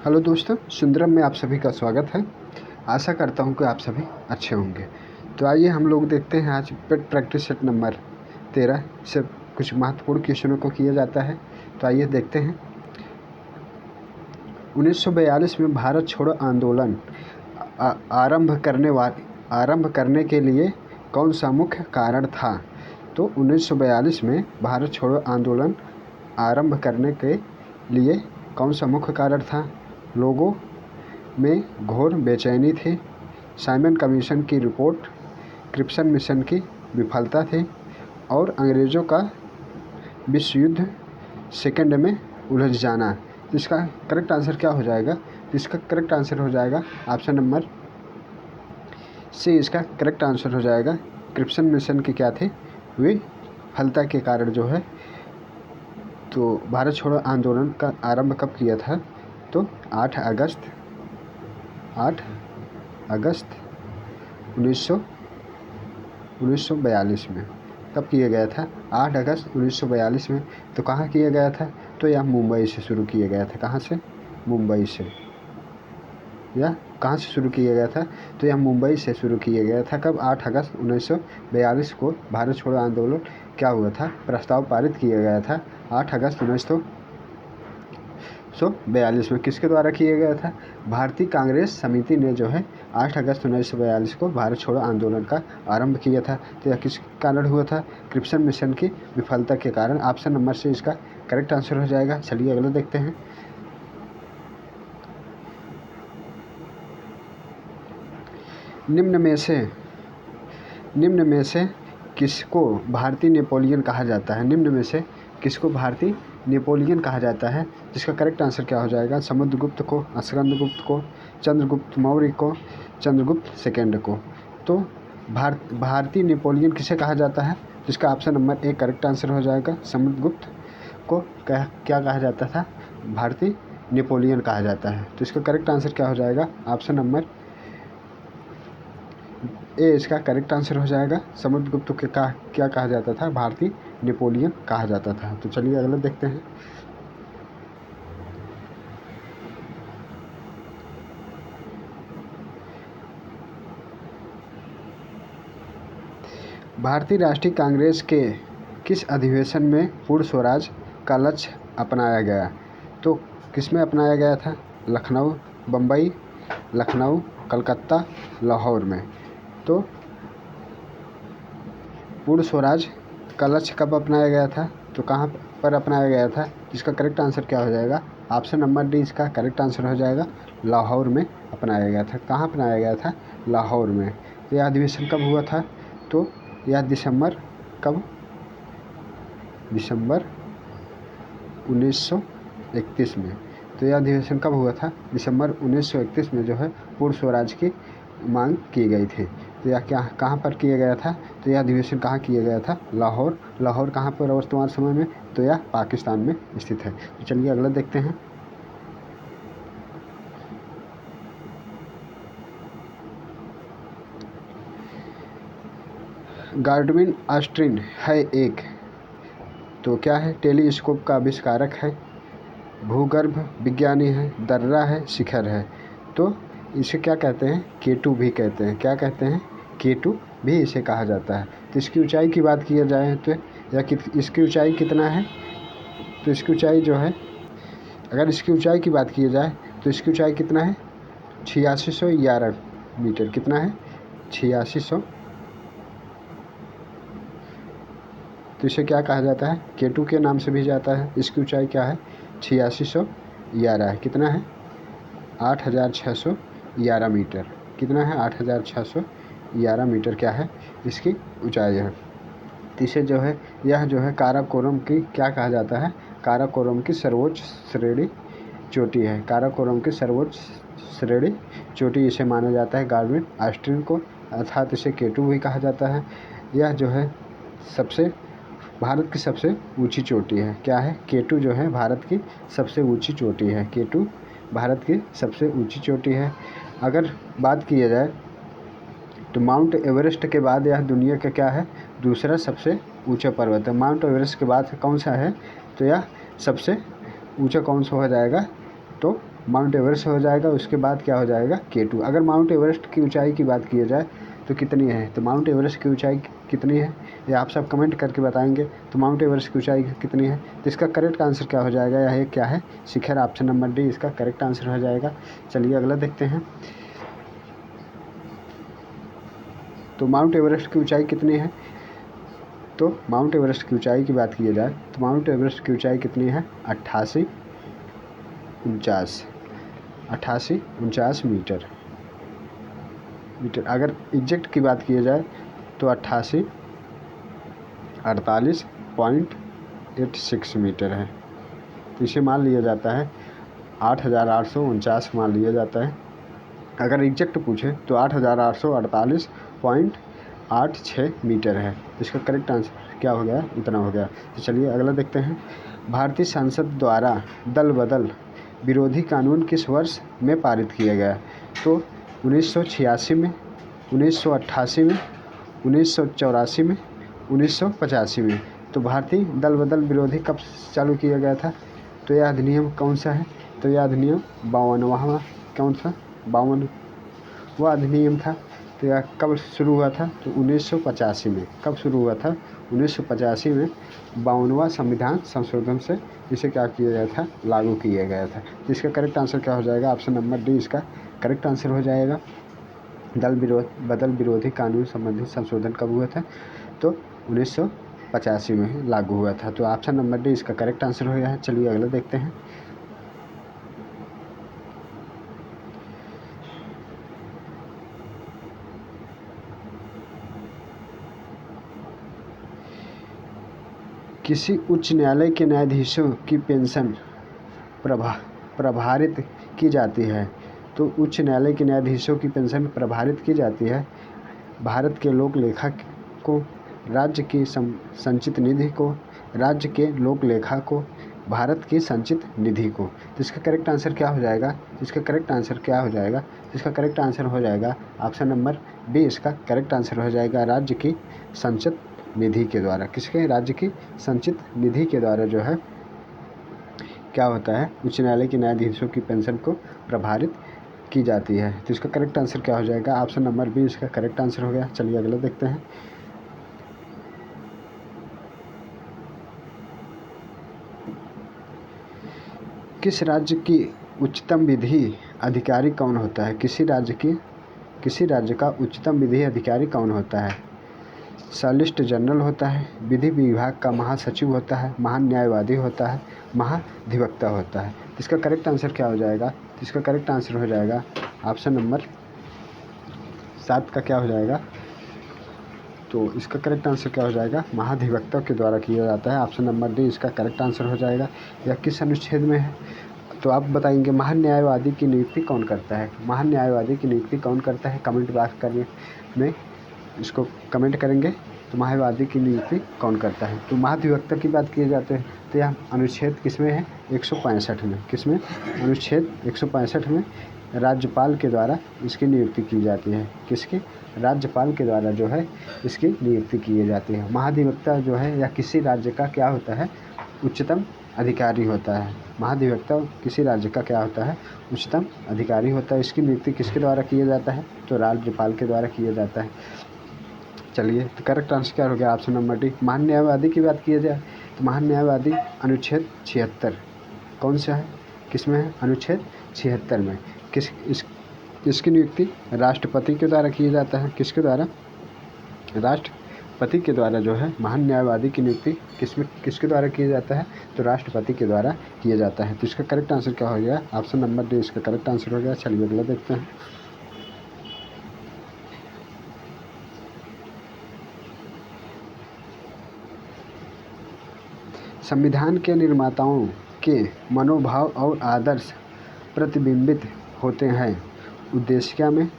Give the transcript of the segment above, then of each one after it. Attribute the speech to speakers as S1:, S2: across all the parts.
S1: Hello दोस्तों, सुंदरम में आप सभी का स्वागत है। आशा करता हूँ कि आप सभी अच्छे होंगे। तो आइए हम लोग देखते हैं आज पेट प्रैक्टिस सेट नंबर 13 से कुछ महत्वपूर्ण क्वेश्चनों को किया जाता है। तो आइए देखते हैं। 1942 में भारत छोड़ो आंदोलन आरंभ करने के लिए कौन सा मुख्य कारण था? तो 1942 में भारत छोड़ो आंदोलन आरंभ करने के लिए कौन सा मुख्य कारण था? लोगों में घोर बेचैनी थी, साइमन कमीशन की रिपोर्ट, क्रिप्सन मिशन की विफलता थी और अंग्रेज़ों का विश्व युद्ध सेकेंड में उलझ जाना। इसका करेक्ट आंसर क्या हो जाएगा? इसका करेक्ट आंसर हो जाएगा ऑप्शन नंबर सी। इसका करेक्ट आंसर हो जाएगा क्रिप्सन मिशन की क्या थी? विफलता के कारण जो है। तो भारत छोड़ो आंदोलन का आरंभ कब किया था? तो 8 अगस्त 1942 में। कब किया गया था? 8 अगस्त 1942 में। तो कहाँ किया गया था? तो यह मुंबई से शुरू किया गया था। कहाँ से? मुंबई से। यह कहाँ से शुरू किया गया था? तो यह मुंबई से शुरू किया गया था। कब? 8 अगस्त 1942 को भारत छोड़ो आंदोलन क्या हुआ था? प्रस्ताव पारित किया गया था 8 अगस्त 1942 में। किसके द्वारा किया गया था? भारतीय कांग्रेस समिति ने जो है 8 अगस्त 1942 को भारत छोड़ो आंदोलन का आरंभ किया था। तो यह किस कारण हुआ था? क्रिप्सन मिशन की विफलता के कारण। ऑप्शन नंबर से इसका करेक्ट आंसर हो जाएगा। चलिए अगला देखते हैं। निम्न में से किसको भारतीय नेपोलियन कहा जाता है? निम्न में से किसको भारतीय नेपोलियन कहा जाता है? जिसका करेक्ट आंसर क्या हो जाएगा? समुद्रगुप्त को, स्कंदगुप्त को, चंद्रगुप्त मौर्य को, चंद्रगुप्त सेकेंड को। तो भारतीय नेपोलियन किसे कहा जाता है? जिसका option number A correct answer हो जाएगा। समुद्रगुप्त को क्या कहा जाता था? भारतीय नेपोलियन कहा जाता है। तो इसका करेक्ट आंसर क्या हो जाएगा? ऑप्शन नंबर ए इसका करेक्ट आंसर हो जाएगा। समुद्रगुप्त के क्या कहा जाता था? भारतीय नेपोलियन कहा जाता था। तो चलिए अगला देखते हैं। भारतीय राष्ट्रीय कांग्रेस के किस अधिवेशन में पूर्ण स्वराज का लक्ष्य अपनाया गया? तो किसमें अपनाया गया था? लखनऊ, बम्बई, लखनऊ, कलकत्ता, लाहौर में। तो पूर्ण स्वराज का लक्ष्य कब अपनाया गया था? तो कहाँ पर अपनाया गया था? इसका करेक्ट आंसर क्या हो जाएगा? ऑप्शन नंबर डी इसका करेक्ट आंसर हो जाएगा। लाहौर में अपनाया गया था। कहाँ अपनाया गया था? लाहौर में। यह अधिवेशन कब हुआ था? तो यह दिसंबर 1931 में। तो यह अधिवेशन कब हुआ था? दिसंबर 1931 में जो है पूर्ण स्वराज की मांग की गई थी। तो यह कहाँ पर किया गया था? तो यह अधिवेशन कहाँ किया गया था? लाहौर। लाहौर कहाँ पर वर्तमान समय में? तो यह पाकिस्तान में स्थित है। तो चलिए अगला देखते हैं। गाल्डविन ऑस्ट्रिन है एक, तो क्या है? टेलीस्कोप का आविष्कारक है, भूगर्भ विज्ञानी है, दर्रा है, शिखर है। तो इसे क्या कहते हैं? केटू भी कहते हैं। क्या कहते हैं? केटू भी इसे कहा जाता है। तो इसकी ऊंचाई की बात की जाए तो इसकी ऊंचाई कितना है? तो इसकी ऊंचाई जो है, अगर इसकी ऊंचाई की बात की जाए तो इसकी ऊंचाई कितना है? 8611 मीटर। कितना है? 8600। तो इसे क्या कहा जाता है? केटू के नाम से भी जाता है। इसकी ऊंचाई क्या है? 8611 है। कितना है? 8611 मीटर। कितना है? 8611 मीटर क्या है? इसकी ऊंचाई है। तो इसे जो है, यह जो है काराकोरम की क्या कहा जाता है? काराकोरम की सर्वोच्च श्रेणी चोटी है। काराकोरम की सर्वोच्च श्रेणी चोटी इसे माना जाता है गाल्डविन ऑस्ट्रिन को, अर्थात इसे केटू भी कहा जाता है। यह जो है भारत की सबसे ऊंची चोटी है। क्या है? केटू जो है भारत की सबसे ऊंची चोटी है। केटू भारत की सबसे ऊंची चोटी है। अगर बात की जाए तो माउंट एवरेस्ट के बाद यह दुनिया का क्या है? दूसरा सबसे ऊंचा पर्वत है। माउंट एवरेस्ट के बाद कौन सा है? तो यह सबसे ऊंचा कौन सा हो जाएगा? तो माउंट एवरेस्ट हो जाएगा, उसके बाद क्या हो जाएगा K2। अगर माउंट एवरेस्ट की ऊंचाई की बात की जाए तो कितनी है, तो माउंट एवरेस्ट की ऊंचाई कितनी है ये आप सब कमेंट करके बताएंगे। तो माउंट एवरेस्ट की ऊंचाई कितनी है, तो इसका करेक्ट आंसर क्या हो जाएगा, यह क्या है, शिखर। ऑप्शन नंबर डी इसका करेक्ट आंसर हो जाएगा। चलिए अगला देखते हैं। तो माउंट एवरेस्ट की ऊंचाई कितनी है, तो माउंट एवरेस्ट की ऊंचाई की बात की जाए तो माउंट एवरेस्ट की ऊंचाई कितनी है, 88 मीटर। अगर एग्जैक्ट की बात की जाए तो 48.86 मीटर है। तो इसे मान लिया जाता है 8,849 मान लिया जाता है। अगर एग्जैक्ट पूछे तो 8,848.86 मीटर है। इसका करेक्ट आंसर क्या हो गया, इतना हो गया। तो चलिए अगला देखते हैं। भारतीय संसद द्वारा दल बदल विरोधी कानून किस वर्ष में पारित किया गया, तो 1986 में, 1988 में, 1984 में, 1985 में। तो भारतीय दल बदल विरोधी कब चालू किया गया था, तो यह अधिनियम कौन सा है, तो यह अधिनियम 52वां कौन सा 52वां अधिनियम था। तो यह कब शुरू हुआ था, तो 1985 में। कब शुरू हुआ था, 1985 में 52वां संविधान संशोधन से इसे क्या किया गया था, लागू किया गया था। तो इसका करेक्ट आंसर क्या हो जाएगा, ऑप्शन नंबर डी इसका करेक्ट आंसर हो जाएगा। दल बदल विरोधी कानून संबंधी संशोधन कब हुआ था, तो 1985 में लागू हुआ था। तो ऑप्शन नंबर डी इसका करेक्ट आंसर हो गया है। चलिए अगला देखते हैं। किसी उच्च न्यायालय के न्यायाधीशों की पेंशन प्रभारित की जाती है, तो उच्च न्यायालय के न्यायाधीशों की पेंशन प्रभारित की जाती है भारत के लोक लेखा को, राज्य की संचित निधि को, राज्य के लोक लेखा को, भारत की संचित निधि को। तो इसका करेक्ट आंसर क्या हो जाएगा, इसका करेक्ट आंसर क्या हो जाएगा, इसका करेक्ट आंसर हो जाएगा ऑप्शन नंबर बी इसका करेक्ट आंसर हो जाएगा। राज्य की संचित निधि के द्वारा, किसके, राज्य की संचित निधि के द्वारा जो है क्या होता है, उच्च न्यायालय के न्यायाधीशों की पेंशन को प्रभारित की जाती है। तो इसका करेक्ट आंसर क्या हो जाएगा, ऑप्शन नंबर बी इसका करेक्ट आंसर हो गया। चलिए अगला देखते हैं। किस राज्य की उच्चतम विधि अधिकारी कौन होता है, किसी राज्य का उच्चतम विधि अधिकारी कौन होता है, सॉलिसिटर जनरल होता है, विधि विभाग का महासचिव होता है, महान्यायवादी होता है, महाधिवक्ता होता है। इसका करेक्ट आंसर क्या हो जाएगा, इसका करेक्ट आंसर हो जाएगा ऑप्शन नंबर 7 का क्या हो जाएगा, तो इसका करेक्ट आंसर क्या हो जाएगा, महाधिवक्ता के द्वारा किया जाता है। ऑप्शन नंबर डी इसका करेक्ट आंसर हो जाएगा। यह किस अनुच्छेद में है, तो आप बताएंगे महान्यायवादी की नियुक्ति कौन करता है, महान्यायवादी की नियुक्ति कौन करता है, कमेंट बॉक्स करने में इसको कमेंट करेंगे। तो महावादी की नियुक्ति कौन करता है, तो महाधिवक्ता की बात किए जाते हैं। तो यह अनुच्छेद किसमें है, 165 में, किसमें, अनुच्छेद 165 में राज्यपाल के द्वारा इसकी नियुक्ति की जाती है। किसकी, राज्यपाल के द्वारा जो है इसकी नियुक्ति की जाती है। महाधिवक्ता जो है या किसी राज्य का क्या होता है, उच्चतम अधिकारी होता है। महाधिवक्ता किसी राज्य का क्या होता है, उच्चतम अधिकारी होता है। इसकी नियुक्ति किसके द्वारा किया जाता है, तो राज्यपाल के द्वारा किया जाता है। चलिए तो करेक्ट आंसर क्या हो गया, ऑप्शन नंबर डी। महान न्यायवादी की बात की जाए तो महान न्यायवादी अनुच्छेद 76 कौन सा है, किसमें है, अनुच्छेद 76 में। इसकी नियुक्ति राष्ट्रपति के द्वारा किया जाता है। किसके द्वारा, राष्ट्रपति के द्वारा जो है महान न्यायवादी की नियुक्ति किसके द्वारा किया जाता है, तो राष्ट्रपति के द्वारा किया जाता है। तो इसका करेक्ट आंसर क्या हो गया, ऑप्शन नंबर डी इसका करेक्ट आंसर हो गया। चलिए अगला देखते हैं। संविधान के निर्माताओं के मनोभाव और आदर्श प्रतिबिंबित होते हैं उद्देश्य में,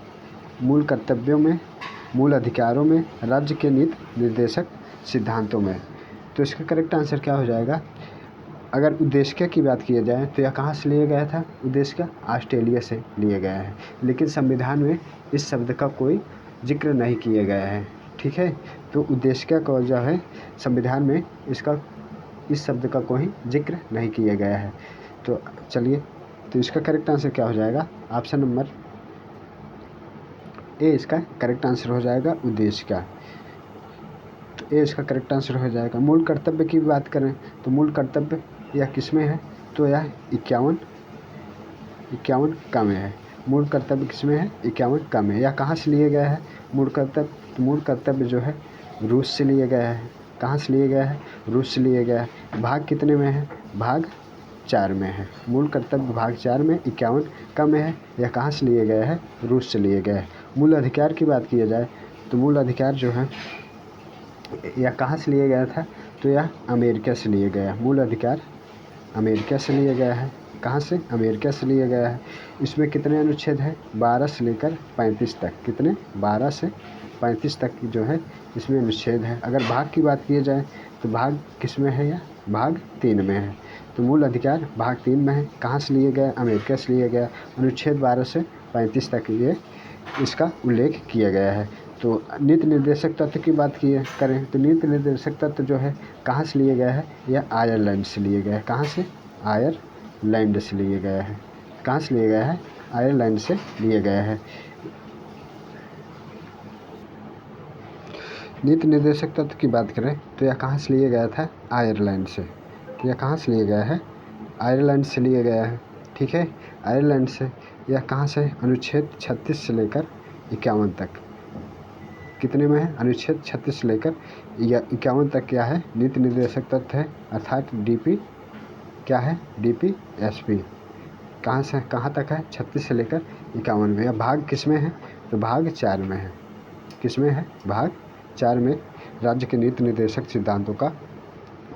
S1: मूल कर्तव्यों में, मूल अधिकारों में, राज्य के नीति निर्देशक सिद्धांतों में। तो इसका करेक्ट आंसर क्या हो जाएगा, अगर उद्देश्य की बात की जाए तो यह कहाँ से लिया गया था, उद्देश्य ऑस्ट्रेलिया से लिया गया है, लेकिन संविधान में इस शब्द का कोई जिक्र नहीं किया गया है। ठीक है, तो उद्देश्य का जो है संविधान में इसका इस शब्द का कोई जिक्र नहीं किया गया है। तो चलिए तो इसका करेक्ट आंसर क्या हो जाएगा? ऑप्शन नंबर ए इसका करेक्ट आंसर हो जाएगा, उद्देश्य का। तो ए इसका करेक्ट आंसर हो जाएगा। मूल कर्तव्य की बात करें तो मूल कर्तव्य यह किसमें है? तो यह 51 का में है। मूल कर्तव्य किसमें है? 51 का में। यह कहाँ से लिए गया है मूल कर्तव्य? तो मूल कर्तव्य जो है रूस से लिए गया है। कहाँ से लिए गया है? रूस से लिए गया है। भाग कितने में है? भाग 4 में है। मूल कर्तव्य भाग 4 में 51 का में है। यह कहाँ से लिए गया है? रूस से लिए गया है। मूल अधिकार की बात की जाए तो मूल अधिकार जो है यह कहाँ से लिए गया था? तो यह अमेरिका से लिए गया है। मूल अधिकार अमेरिका से लिया गया है। कहाँ से? अमेरिका से लिया गया है। इसमें कितने अनुच्छेद हैं? 12 से लेकर 35 तक। कितने? 12 से 35 तक की जो है इसमें अनुच्छेद है। अगर भाग की बात की जाए तो भाग किस में है? यह भाग 3 में है। तो मूल अधिकार भाग 3 में है। कहाँ से लिए गया? अमेरिका से लिया गया। अनुच्छेद 12 से 35 तक ये इसका उल्लेख किया गया है। तो नीति निर्देशक तत्व की बात करें तो नीति निर्देशक तत्व जो है कहाँ से लिए गया है? यह आयरलैंड से लिए गया है। कहाँ से? आयरलैंड से लिए गया है। कहाँ से लिए गया है? आयरलैंड से लिए गया है। नीति निर्देशक तत्व की बात करें तो यह कहाँ से लिए गया था? आयरलैंड से। यह कहाँ से लिया गया है? आयरलैंड से लिया गया है। ठीक है, आयरलैंड से। यह कहाँ से? अनुच्छेद 36 से लेकर 51 तक। कितने में है? अनुच्छेद 36 से लेकर 51 तक क्या है? नीति निर्देशक तत्व है, अर्थात डीपी क्या है? डीपीएसपी। कहाँ से कहाँ तक है? 36 से लेकर 51 में। यह भाग किस में है? तो भाग 4 में है। किस में है? भाग 4 में राज्य के नीति निर्देशक सिद्धांतों का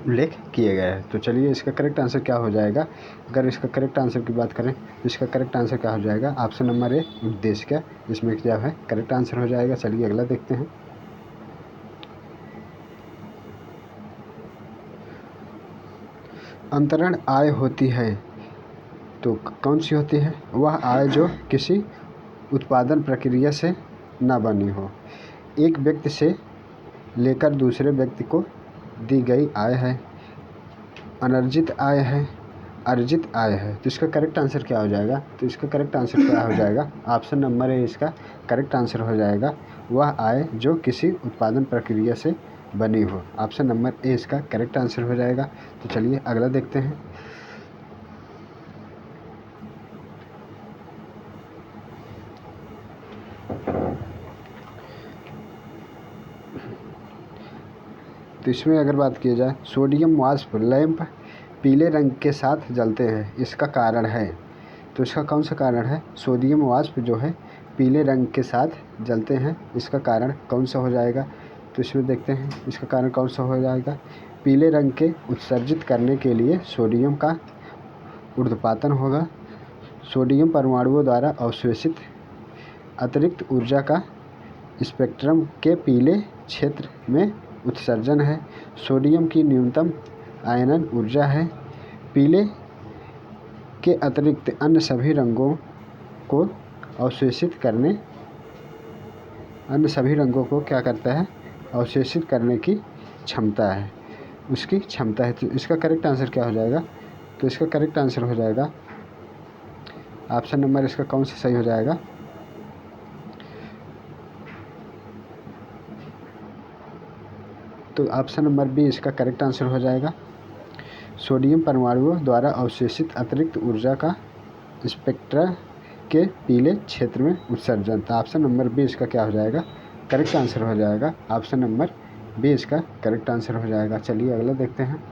S1: उल्लेख किया गया है। तो चलिए इसका करेक्ट आंसर क्या हो जाएगा? अगर इसका करेक्ट आंसर की बात करें तो इसका करेक्ट आंसर क्या हो जाएगा? ऑप्शन नंबर ए, उद्देश्य का इसमें क्या है? करेक्ट आंसर हो जाएगा। चलिए अगला देखते हैं। अंतरण आय होती है तो कौन सी होती है? वह आय जो किसी उत्पादन प्रक्रिया से न बनी हो। एक व्यक्ति से लेकर दूसरे व्यक्ति को दी गई आय है, अनर्जित आय है, अर्जित आय है। तो इसका करेक्ट आंसर क्या हो जाएगा? तो इसका करेक्ट आंसर क्या हो जाएगा? ऑप्शन नंबर ए इसका करेक्ट आंसर हो जाएगा। वह आय जो किसी उत्पादन प्रक्रिया से बनी हो। ऑप्शन नंबर ए इसका करेक्ट आंसर हो जाएगा। तो चलिए अगला देखते हैं। तो इसमें अगर बात की जाए, सोडियम वाष्प लैंप पीले रंग के साथ जलते हैं, इसका कारण है। तो इसका कौन सा कारण है? सोडियम वाष्प जो है पीले रंग के साथ जलते हैं, इसका कारण कौन सा हो जाएगा? तो इसमें देखते हैं इसका कारण कौन सा हो जाएगा। पीले रंग के उत्सर्जित करने के लिए सोडियम का ऊर्ध्वपातन होगा। सोडियम परमाणुओं द्वारा अवशोषित अतिरिक्त ऊर्जा का स्पेक्ट्रम के पीले क्षेत्र में उत्सर्जन है। सोडियम की न्यूनतम आयनन ऊर्जा है। पीले के अतिरिक्त अन्य सभी रंगों को अवशोषित करने अन्य सभी रंगों को क्या करता है? अवशोषित करने की क्षमता है, उसकी क्षमता है। तो इसका करेक्ट आंसर क्या हो जाएगा? तो इसका करेक्ट आंसर हो जाएगा ऑप्शन नंबर इसका कौन सा सही हो जाएगा? तो ऑप्शन नंबर बी इसका करेक्ट आंसर हो जाएगा। सोडियम परमाणुओं द्वारा अवशोषित अतिरिक्त ऊर्जा का स्पेक्ट्रा के पीले क्षेत्र में उत्सर्जन। तो ऑप्शन नंबर बी इसका क्या हो जाएगा? करेक्ट आंसर हो जाएगा। ऑप्शन नंबर बी इसका करेक्ट आंसर हो जाएगा। चलिए अगला देखते हैं।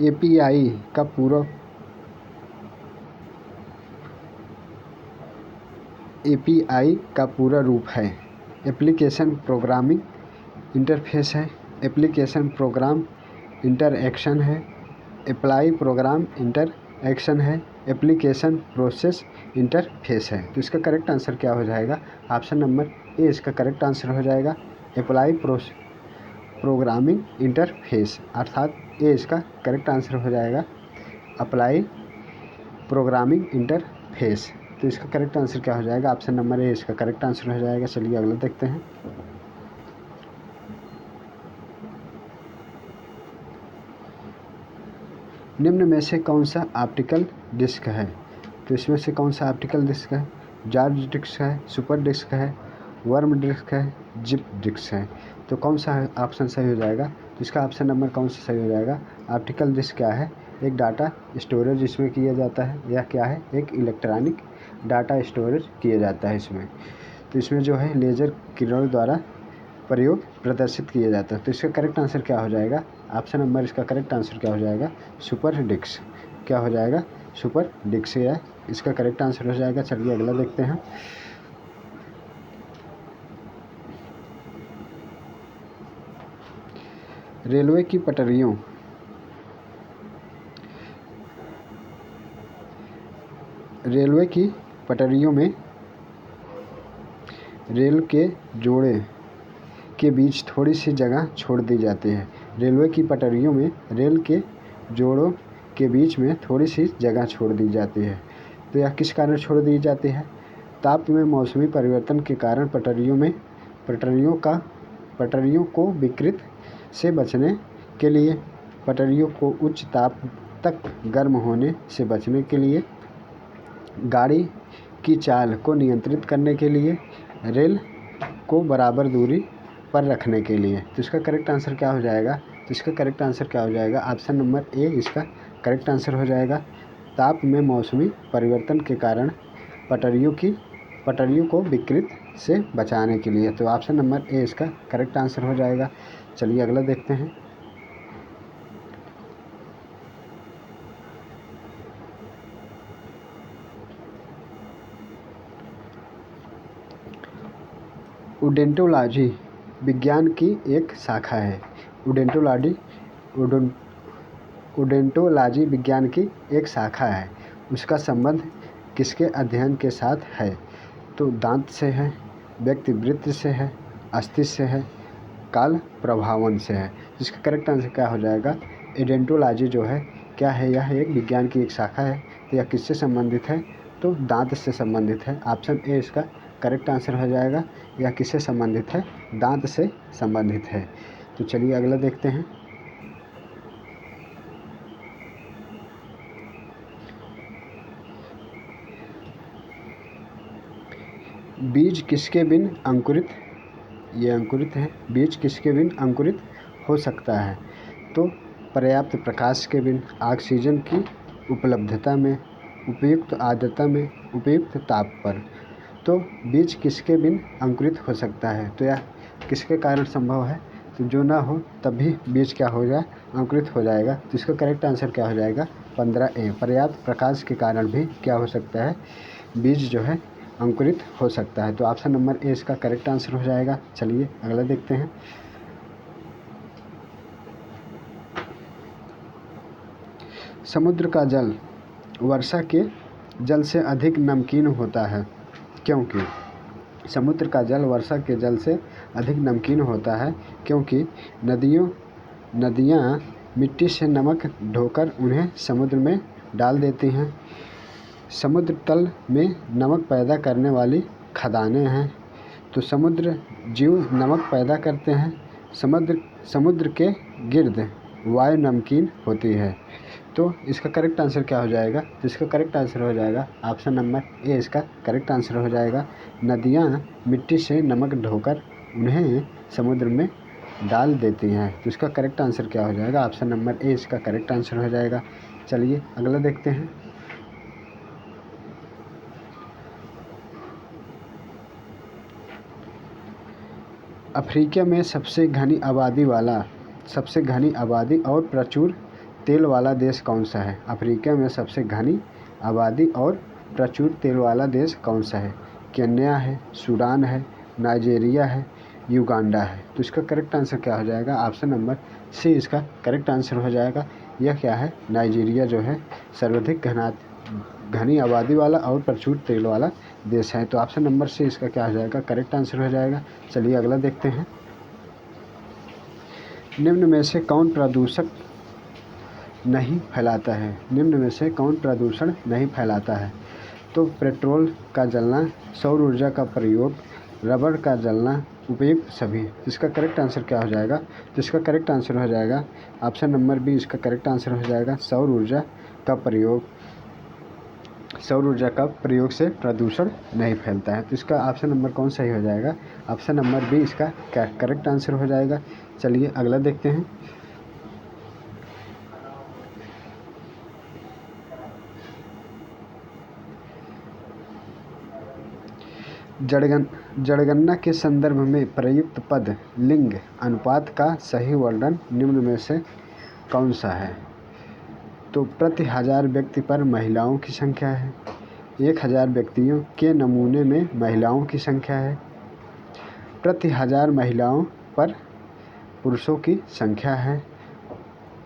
S1: एपीआई का पूरा रूप है। एप्लीकेशन प्रोग्रामिंग इंटरफेस है, एप्लीकेशन प्रोग्राम इंटरएक्शन है, अप्लाई प्रोग्राम इंटरएक्शन है, एप्लीकेशन प्रोसेस इंटरफेस है। तो इसका करेक्ट आंसर क्या हो जाएगा? ऑप्शन नंबर ए इसका करेक्ट आंसर हो जाएगा। अप्लाई प्रोग्रामिंग इंटरफेस, अर्थात ए इसका करेक्ट आंसर हो जाएगा। Apply programming interface. तो इसका करेक्ट आंसर क्या हो जाएगा? ऑप्शन नंबर ए इसका करेक्ट आंसर हो जाएगा। चलिए अगला देखते हैं। निम्न में से कौन सा ऑप्टिकल डिस्क है? तो इसमें से कौन सा ऑप्टिकल डिस्क है? जॉर्ज डिस्क है, सुपर डिस्क है, वर्म डिस्क है, जिप डिस्क है। तो कौन सा ऑप्शन सही हो जाएगा? तो इसका ऑप्शन नंबर कौन सा सही हो जाएगा? ऑप्टिकल डिस्क क्या है? एक डाटा स्टोरेज इसमें किया जाता है। यह क्या है? एक इलेक्ट्रॉनिक डाटा स्टोरेज किया जाता है इसमें। तो इसमें जो है लेज़र किरणों द्वारा प्रयोग प्रदर्शित किया जाता है। तो इसका करेक्ट आंसर क्या हो जाएगा? ऑप्शन नंबर इसका करेक्ट आंसर क्या हो जाएगा? Super disk. क्या हो जाएगा? सुपर डिस्क है इसका करेक्ट आंसर हो जाएगा। चलिए अगला देखते हैं। रेलवे की पटरियों में रेल के जोड़े के बीच थोड़ी सी जगह छोड़ दी जाती है। रेलवे की पटरियों में रेल के जोड़ों के बीच में थोड़ी सी जगह छोड़ दी जाती है। तो यह किस कारण छोड़ दी जाती है? ताप में मौसमी परिवर्तन के कारण पटरियों को विकृत से बचने के लिए, पटरियों को उच्च ताप तक गर्म होने से बचने के लिए, गाड़ी की चाल को नियंत्रित करने के लिए, रेल को बराबर दूरी पर रखने के लिए। तो इसका करेक्ट आंसर क्या हो जाएगा? तो इसका करेक्ट आंसर क्या हो जाएगा? ऑप्शन नंबर ए इसका करेक्ट आंसर हो जाएगा। ताप में मौसमी परिवर्तन के कारण पटरियों को विकृत से बचाने के लिए। तो ऑप्शन नंबर ए इसका करेक्ट आंसर हो जाएगा। चलिए अगला देखते हैं। ओडोंटोलॉजी विज्ञान की एक शाखा है। ओडोंटोलॉजी विज्ञान की एक शाखा है। उसका संबंध किसके अध्ययन के साथ है? तो दांत से है, व्यक्तिवृत्त से है, अस्थि से है, काल प्रभावन से है। इसका करेक्ट आंसर क्या हो जाएगा? ओडोंटोलॉजी जो है क्या है? यह एक विज्ञान की एक शाखा है। तो यह किससे संबंधित है? तो दांत से संबंधित है। ऑप्शन ए इसका करेक्ट आंसर हो जाएगा। यह किससे संबंधित है? दांत से संबंधित है। तो चलिए अगला देखते हैं। बीज किसके बिन अंकुरित, ये अंकुरित है, बीज किसके बिन अंकुरित हो सकता है? तो पर्याप्त प्रकाश के बिन, ऑक्सीजन की उपलब्धता में, उपयुक्त आर्द्रता में, उपयुक्त ताप पर। तो बीज किसके बिन अंकुरित हो सकता है? तो यह किसके कारण संभव है? तो जो ना हो तब भी बीज क्या हो जाए? अंकुरित हो जाएगा। तो इसका करेक्ट आंसर क्या हो जाएगा? 15A पर्याप्त प्रकाश के कारण भी क्या हो सकता है? बीज जो है अंकुरित हो सकता है। तो ऑप्शन नंबर ए इसका करेक्ट आंसर हो जाएगा। चलिए अगला देखते हैं। समुद्र का जल वर्षा के जल से अधिक नमकीन होता है क्योंकि? समुद्र का जल वर्षा के जल से अधिक नमकीन होता है क्योंकि नदियाँ मिट्टी से नमक ढोकर उन्हें समुद्र में डाल देती हैं। समुद्र तल में नमक पैदा करने वाली खदानें हैं। तो समुद्र जीव नमक पैदा करते हैं। समुद्र के गिर्द वायु नमकीन होती है। तो इसका करेक्ट आंसर क्या हो जाएगा? तो इसका करेक्ट आंसर हो जाएगा ऑप्शन नंबर ए इसका करेक्ट आंसर हो जाएगा। नदियाँ मिट्टी से नमक ढोकर उन्हें समुद्र में डाल देती हैं। तो इसका करेक्ट आंसर क्या हो जाएगा? ऑप्शन नंबर ए इसका करेक्ट आंसर हो जाएगा। चलिए अगला देखते हैं। अफ्रीका में सबसे घनी आबादी और प्रचुर तेल वाला देश कौन सा है? अफ्रीका में सबसे घनी आबादी और प्रचुर तेल वाला देश कौन सा है? केन्या है, सूडान है, नाइजीरिया है, युगांडा है। तो इसका करेक्ट आंसर क्या हो जाएगा? ऑप्शन नंबर सी इसका करेक्ट आंसर हो जाएगा। यह क्या है? नाइजीरिया जो है सर्वाधिक घनी आबादी वाला और प्रचुर तेल वाला देश है। तो ऑप्शन नंबर सी इसका क्या हो जाएगा? करेक्ट आंसर हो जाएगा। चलिए अगला देखते हैं। निम्न में से कौन प्रदूषण नहीं फैलाता है? निम्न में से कौन प्रदूषण नहीं फैलाता है? तो पेट्रोल का जलना, सौर ऊर्जा का प्रयोग, रबर का जलना, उपयुक्त सभी। इसका करेक्ट आंसर क्या हो जाएगा? तो इसका करेक्ट आंसर हो जाएगा ऑप्शन नंबर बी। इसका करेक्ट आंसर हो जाएगा सौर ऊर्जा का प्रयोग से प्रदूषण नहीं फैलता है। तो इसका ऑप्शन नंबर कौन सही हो जाएगा? ऑप्शन नंबर बी इसका करेक्ट आंसर हो जाएगा। चलिए अगला देखते हैं। जनगणना के संदर्भ में प्रयुक्त पद लिंग अनुपात का सही वर्णन निम्न में से कौन सा है? तो प्रति 1000 व्यक्ति पर महिलाओं की संख्या है, 1000 व्यक्तियों के नमूने में महिलाओं की संख्या है, प्रति 1000 महिलाओं पर पुरुषों की संख्या है,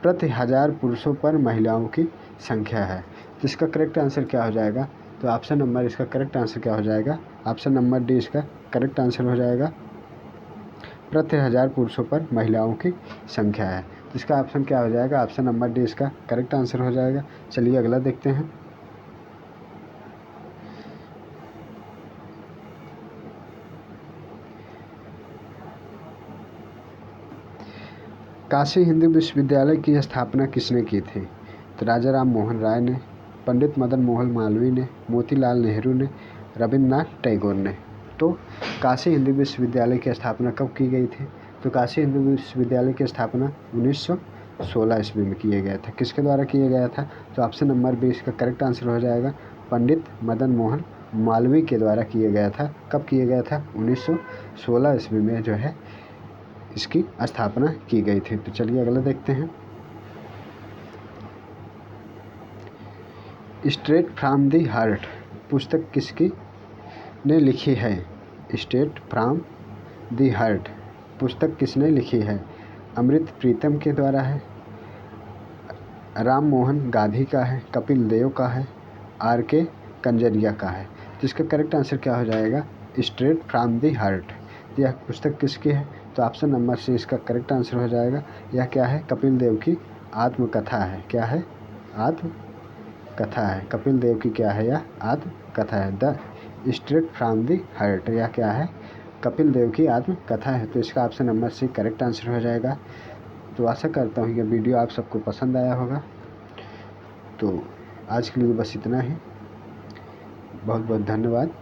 S1: प्रति 1000 पुरुषों पर महिलाओं की संख्या है। तो इसका करेक्ट आंसर क्या हो जाएगा? तो ऑप्शन नंबर इसका करेक्ट आंसर क्या हो जाएगा? ऑप्शन नंबर डी इसका करेक्ट आंसर हो जाएगा। प्रति 1000 पुरुषों पर महिलाओं की संख्या है। तो इसका ऑप्शन क्या हो जाएगा? ऑप्शन नंबर डी इसका करेक्ट आंसर हो जाएगा। चलिए अगला देखते हैं। काशी हिंदू विश्वविद्यालय की स्थापना किसने की थी? तो राजा राम मोहन राय ने, पंडित मदन मोहन मालवीय ने, मोतीलाल नेहरू ने, रविन्द्रनाथ टैगोर ने। तो काशी हिंदू विश्वविद्यालय की स्थापना कब की गई थी? तो काशी हिंदू विश्वविद्यालय की स्थापना 1916 ईस्वी में किया गया था। किसके द्वारा किया गया था? तो ऑप्शन नंबर बी इसका करेक्ट आंसर हो जाएगा पंडित मदन मोहन मालवीय के द्वारा किया गया था। कब किया गया था? 1916 ईस्वी में जो है इसकी स्थापना की गई थी। तो चलिए अगला देखते हैं। स्ट्रेट फ्रॉम द हार्ट पुस्तक किसकी ने लिखी है? स्ट्रेट फ्रॉम द हार्ट पुस्तक किसने लिखी है? अमृत प्रीतम के द्वारा है, राम मोहन गांधी का है, कपिल देव का है, आर.के. कंजरिया का है। तो इसका करेक्ट आंसर क्या हो जाएगा? Straight from the heart. यह पुस्तक किसकी है? तो ऑप्शन नंबर सी इसका करेक्ट आंसर हो जाएगा। यह क्या है? कपिल देव की आत्मकथा है। क्या है? आत्मकथा है। कपिल देव की क्या है? यह आत्मकथा है। The straight from the heart यह क्या है? कपिल देव की आत्मकथा है। तो इसका option number C correct answer हो जाएगा। तो आशा करता हूँ ये वीडियो आप सबको पसंद आया होगा। तो आज के लिए बस इतना ही। बहुत बहुत धन्यवाद।